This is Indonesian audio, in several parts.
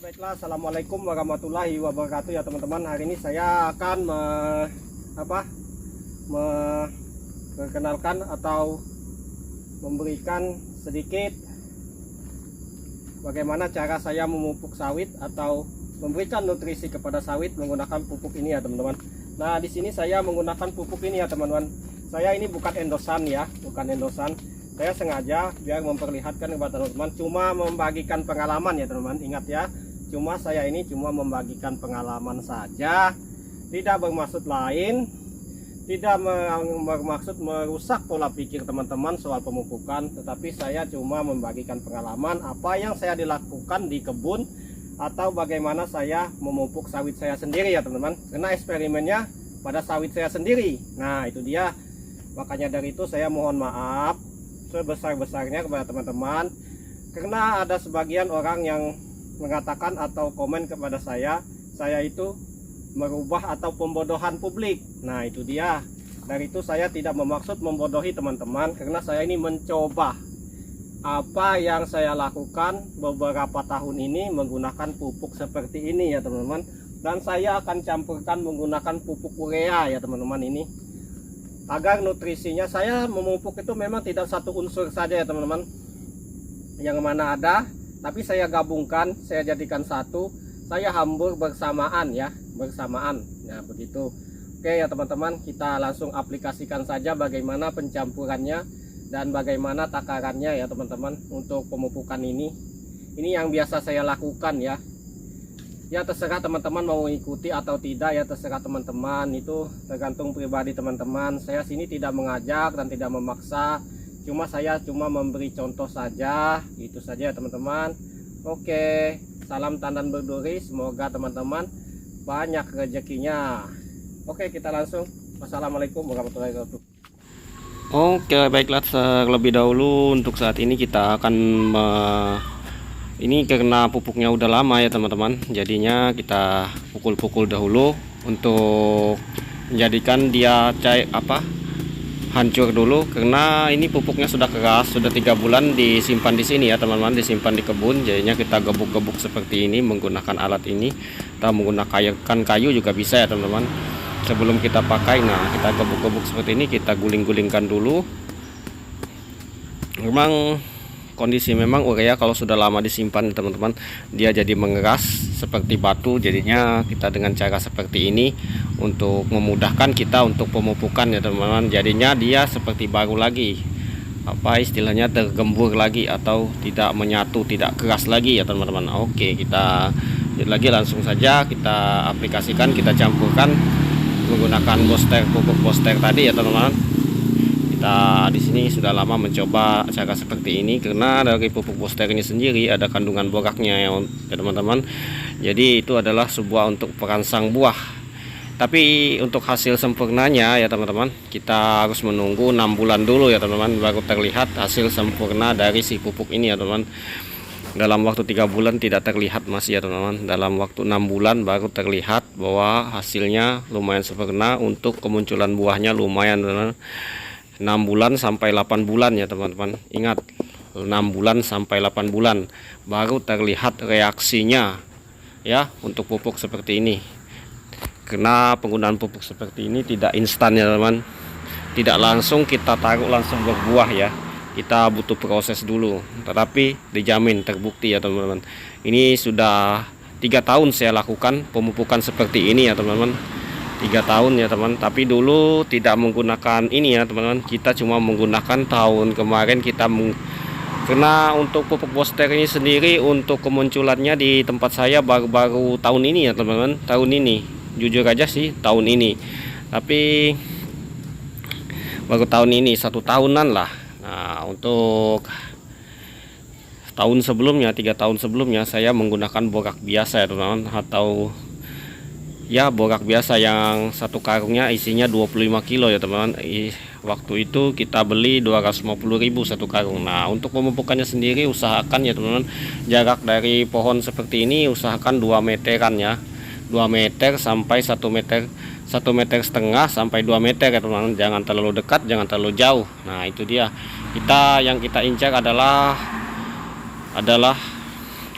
Baiklah, assalamualaikum warahmatullahi wabarakatuh ya teman-teman. Hari ini saya akan memperkenalkan atau memberikan sedikit bagaimana cara saya memupuk sawit atau memberikan nutrisi kepada sawit menggunakan pupuk ini ya teman-teman. Nah, di sini saya menggunakan pupuk ini ya teman-teman. Saya ini bukan endosan ya, bukan endosan. Saya sengaja biar memperlihatkan kepada teman-teman, cuma membagikan pengalaman ya teman-teman. Ingat ya, saya ini cuma membagikan pengalaman saja, tidak bermaksud lain, tidak bermaksud merusak pola pikir teman-teman soal pemupukan, tetapi saya cuma membagikan pengalaman apa yang saya dilakukan di kebun atau bagaimana saya memupuk sawit saya sendiri ya teman-teman, karena eksperimennya pada sawit saya sendiri. Nah, itu dia. Makanya dari itu saya mohon maaf sebesar-besarnya kepada teman-teman, karena ada sebagian orang yang mengatakan atau komen kepada saya itu merubah atau pembodohan publik. Nah, itu dia. Dari itu saya tidak bermaksud membodohi teman-teman, karena saya ini mencoba apa yang saya lakukan beberapa tahun ini menggunakan pupuk seperti ini ya teman-teman. Dan saya akan campurkan menggunakan pupuk urea ya teman-teman ini, agar nutrisinya saya memupuk itu memang tidak satu unsur saja ya teman-teman yang mana ada, tapi saya gabungkan, saya jadikan satu, saya hambur bersamaan ya, bersamaan ya begitu. Oke ya teman-teman, kita langsung aplikasikan saja bagaimana pencampurannya dan bagaimana takarannya ya teman-teman untuk pemupukan ini yang biasa saya lakukan ya. Ya terserah teman-teman mau ikuti atau tidak ya, terserah teman-teman, itu tergantung pribadi teman-teman. Saya sini tidak mengajak dan tidak memaksa, saya cuma memberi contoh saja, itu saja ya teman-teman. Oke, salam tandan berduri, semoga teman-teman banyak rezekinya. Oke, kita langsung. Wassalamualaikum warahmatullahi wabarakatuh. Oke, baiklah, terlebih dahulu untuk saat ini kita akan ini karena pupuknya udah lama ya teman-teman, jadinya kita pukul-pukul dahulu untuk menjadikan dia hancur dulu, karena ini pupuknya sudah keras, sudah 3 bulan disimpan di sini ya teman-teman, disimpan di kebun. Jadinya kita gebuk-gebuk seperti ini menggunakan alat ini, atau menggunakan kayu juga bisa ya teman-teman. Sebelum kita pakai, nah kita gebuk-gebuk seperti ini, kita guling-gulingkan dulu. Kondisi memang urea kalau sudah lama disimpan teman-teman, dia jadi mengeras seperti batu. Jadinya kita dengan cara seperti ini untuk memudahkan kita untuk pemupukan ya teman-teman. Jadinya dia seperti baru lagi, istilahnya tergembur lagi atau tidak menyatu, tidak keras lagi ya teman-teman. Oke, kita lagi langsung saja kita aplikasikan, kita campurkan menggunakan pupuk booster tadi ya teman-teman. Kita di sini sudah lama mencoba cara seperti ini, karena dari pupuk booster ini sendiri ada kandungan boraknya ya teman-teman. Jadi itu adalah sebuah untuk perangsang buah. Tapi untuk hasil sempurnanya ya teman-teman, kita harus menunggu 6 bulan dulu ya teman-teman, baru terlihat hasil sempurna dari si pupuk ini ya teman-teman. Dalam waktu 3 bulan tidak terlihat masih ya teman-teman. Dalam waktu 6 bulan baru terlihat bahwa hasilnya lumayan sempurna, untuk kemunculan buahnya lumayan teman-teman. 6 bulan sampai 8 bulan ya teman-teman. Ingat, 6 bulan sampai 8 bulan baru terlihat reaksinya ya untuk pupuk seperti ini. Karena penggunaan pupuk seperti ini tidak instan ya teman-teman, tidak langsung kita taruh langsung berbuah ya. Kita butuh proses dulu, tetapi dijamin terbukti ya teman-teman. Ini sudah 3 tahun saya lakukan pemupukan seperti ini ya teman-teman. 3 tahun ya teman, tapi dulu tidak menggunakan ini ya teman-teman. Kita cuma menggunakan tahun kemarin karena untuk pupuk booster ini sendiri untuk kemunculannya di tempat saya baru-baru tahun ini ya teman-teman. Tahun ini, jujur aja sih tahun ini, tapi baru tahun ini, 1 tahunan lah. Nah, untuk tahun sebelumnya, 3 tahun sebelumnya saya menggunakan borak biasa ya teman-teman, atau ya borak biasa yang satu karungnya isinya 25 kilo ya teman-teman. Waktu itu kita beli 250.000 satu karung. Nah, untuk pemupukannya sendiri usahakan ya teman-teman, jarak dari pohon seperti ini usahakan 2 meteran ya, 2 meter sampai 1 meter, 1,5 meter sampai 2 meter ya teman-teman. Jangan terlalu dekat, jangan terlalu jauh. Nah, itu dia, yang kita incar adalah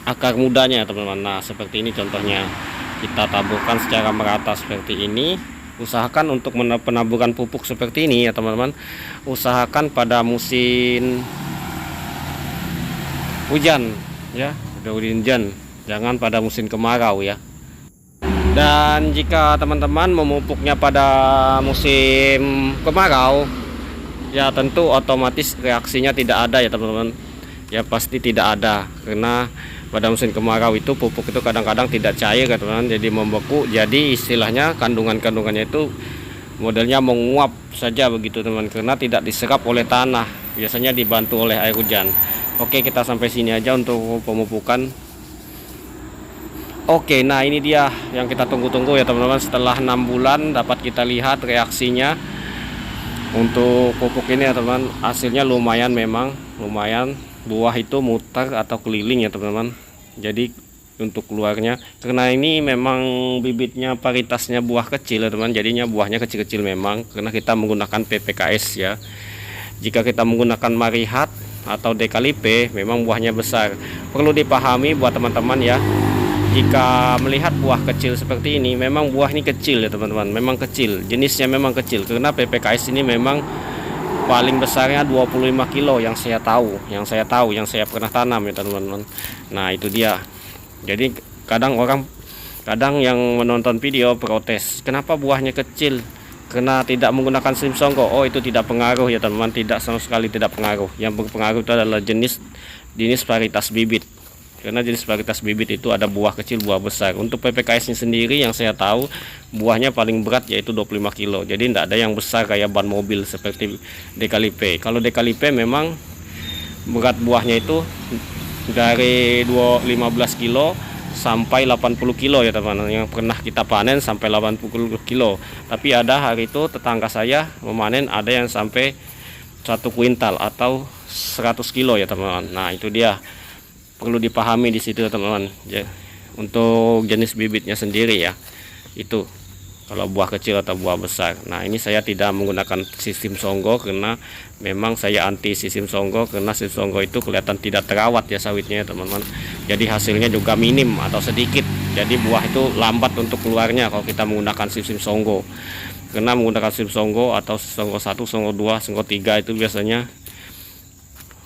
akar mudanya teman-teman. Nah seperti ini contohnya, kita taburkan secara merata seperti ini. Usahakan untuk penaburan pupuk seperti ini ya teman-teman, usahakan pada musim hujan ya, udah hujan, jangan pada musim kemarau ya. Dan jika teman-teman memupuknya pada musim kemarau, ya tentu otomatis reaksinya tidak ada ya teman-teman. Ya pasti tidak ada, karena pada musim kemarau itu pupuk itu kadang-kadang tidak cair ya teman-teman, jadi membeku. Jadi istilahnya kandungannya itu modelnya menguap saja begitu teman, karena tidak diserap oleh tanah, biasanya dibantu oleh air hujan. Oke, kita sampai sini aja untuk pemupukan. Oke, nah ini dia yang kita tunggu-tunggu ya teman-teman. Setelah 6 bulan dapat kita lihat reaksinya untuk pupuk ini ya teman. Hasilnya lumayan, memang lumayan. Buah itu muter atau keliling ya teman-teman. Jadi untuk keluarnya, karena ini memang bibitnya paritasnya buah kecil ya teman, jadinya buahnya kecil-kecil memang, karena kita menggunakan PPKS ya. Jika kita menggunakan Marihat atau Decalipe memang buahnya besar. Perlu dipahami buat teman-teman ya, jika melihat buah kecil seperti ini, memang buah ini kecil ya teman-teman, memang kecil, jenisnya memang kecil, karena PPKS ini memang paling besarnya 25 kilo yang saya tahu, yang saya pernah tanam ya teman-teman. Nah itu dia. Jadi kadang yang menonton video protes, kenapa buahnya kecil, karena tidak menggunakan Simsongko. Oh itu tidak pengaruh ya teman-teman, tidak, sama sekali tidak pengaruh. Yang berpengaruh itu adalah jenis varietas bibit, karena jenis varietas bibit itu ada buah kecil, buah besar. Untuk PPKS ini sendiri yang saya tahu buahnya paling berat yaitu 25 kilo, jadi tidak ada yang besar kayak ban mobil seperti Decalipe. Kalau Decalipe memang berat buahnya itu dari 15 kilo sampai 80 kilo ya teman-teman, yang pernah kita panen sampai 80 kilo. Tapi ada hari itu tetangga saya memanen ada yang sampai 1 kuintal atau 100 kilo ya teman-teman. Nah itu dia, perlu dipahami di situ teman-teman ya, untuk jenis bibitnya sendiri ya, itu kalau buah kecil atau buah besar. Nah ini saya tidak menggunakan sistem songgo, karena memang saya anti sistem songgo, karena sistem songgo itu kelihatan tidak terawat ya sawitnya teman-teman, jadi hasilnya juga minim atau sedikit, jadi buah itu lambat untuk keluarnya kalau kita menggunakan sistem songgo. Karena menggunakan sistem songgo atau songgo 1, songgo 2, songgo 3 itu biasanya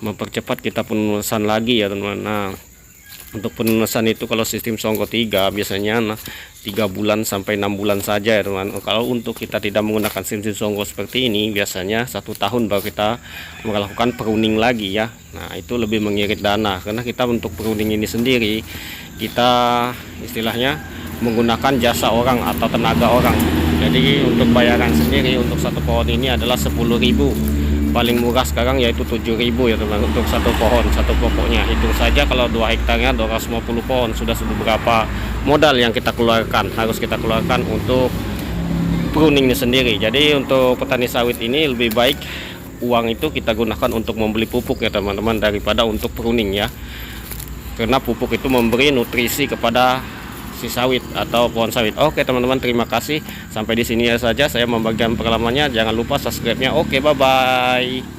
mempercepat kita penurusan lagi ya teman-teman. Nah untuk penurusan itu kalau sistem songgo 3 biasanya 3 bulan sampai 6 bulan saja ya teman. Kalau untuk kita tidak menggunakan sistem songgo seperti ini, biasanya 1 tahun baru kita melakukan pruning lagi ya. Nah itu lebih mengirit dana, karena kita untuk pruning ini sendiri kita istilahnya menggunakan jasa orang atau tenaga orang. Jadi untuk bayaran sendiri untuk 1 pohon ini adalah 10.000. Paling murah sekarang yaitu 7.000 ya teman, untuk 1 pohon, 1 pokoknya. Hitung saja kalau 2 hektarnya 250 pohon, sudah berapa modal yang kita keluarkan, harus kita keluarkan untuk pruningnya sendiri. Jadi untuk petani sawit ini lebih baik uang itu kita gunakan untuk membeli pupuk ya teman-teman, daripada untuk pruning ya, karena pupuk itu memberi nutrisi kepada si sawit atau pohon sawit. Oke teman-teman, terima kasih, sampai di sini saja saya membagikan pengalamannya. Jangan lupa subscribe-nya. Oke, bye bye.